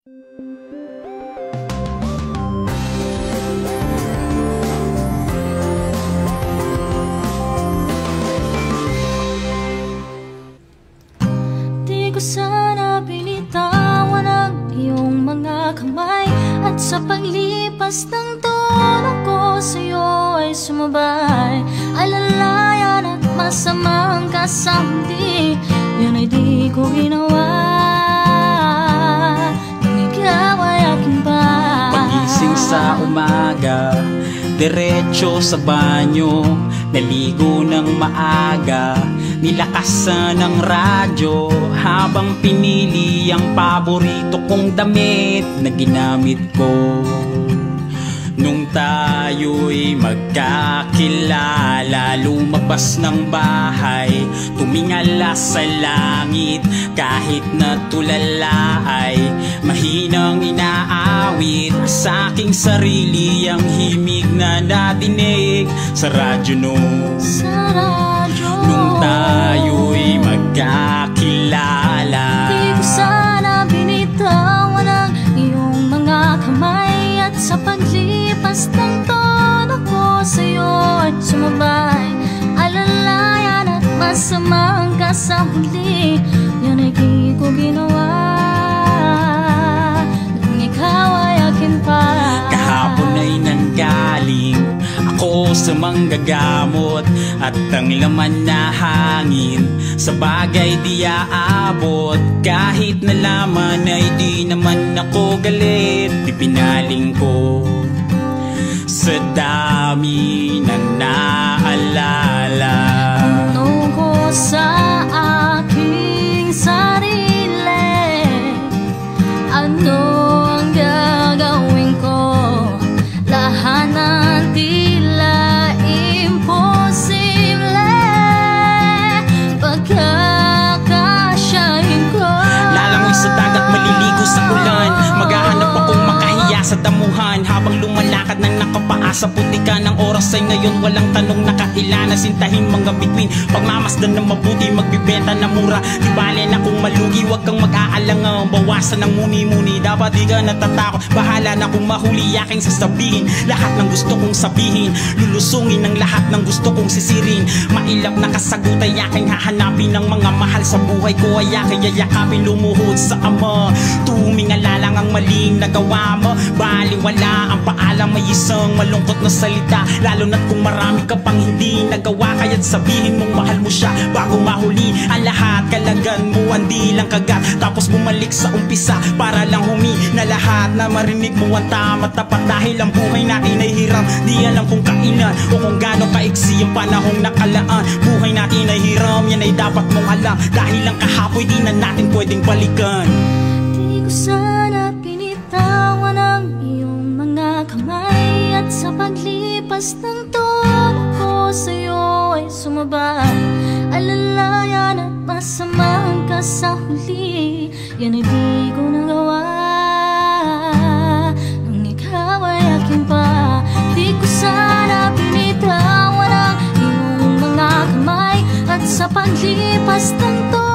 Di ko sana binitawan ang iyong mga kamay, at sa paglipas ng tulong ko sa'yo ay sumabay. Alalayan at masamang kasamdi, yun ay di ko ginawa nung ikaw ay aking pa. Pagising sa umaga, diretso sa banyo, naligo ng maaga, nilakasan ng radyo habang pinili ang paborito kong damit na ginamit ko. Nung tayo'y magkakilala, lumabas ng bahay, tumingala sa langit, kahit na tulala ay mahinang inaawit sa aking sarili ang himig na nadinig sa radyo nung tayo'y magkakilala. Di ko sana binitawan ang iyong mga kamay, at sa paglipas ng tono ko sa'yo ay sumabay. Alalayan at masamang kasahuli, yan ay di ko ginawa nung ikaw ay akin pa. Kahapon ay nanggaling ako sa manggagamot, at ang laman na hangin sa bagay di aabot. Kahit na laman ay di naman ako galit, ipinaling ko sa dami ng naalala. Tanong ko sa aking sarili, ano ang gagawin ko? Lahat ng tila imposible, pagkakasyahin ko. Lalangoy sa dagat, maliligo sa ulan, maghahanap akong makahiya sa damuhan, habang lumalakad ng nakapaa sa putika ng oras ay ngayon walang tanong na kailan. Sintahin mga bituin, pagmamasdan na mabuti, magbibenta na mura. Di bale na kung malugi, wag kang mag-aalangang bawasan ng muni-muni. Dapat di ka natatakot, bahala na kung mahuli aking sasabihin. Lahat ng gusto kong sabihin, lulusungin ang lahat ng gusto kong sisirin. Mailap na kasagot ay aking hahanapin, ng mga mahal sa buhay ko ay aking yayakapin. Lumuhod sa ama, tumingala lang ang maling nagawa mo. Baliwala ang paalam, may isang malungkot na salita, lalo na't kung marami ka pang hindi nagawa. Kaya't sabihin mong mahal mo siya bago mahuli ang lahat. Kalagan mo ang dilang kagat, tapos bumalik sa umpisa para lang na lahat na marinig mo ang tama tapat. Dahil ang buhay natin ay hiram, di alam kung kailan o kung gaano kaiksi ang panahong nakalaan. Buhay natin ay hiram, yan ay dapat mong alam, dahil ang kahapoy di na natin pwedeng balikan. Di ko sana pinitawan ang iyong mga kamay, at sa paglipas ng tono ko sa'yo ay sumabay. Alalayan at masamang kasahuli, yan ay di ko nagawa nung ikaw ay akin pa. Di ko sana pinitawan ang iyong mga kamay, at sa paglipas ng tono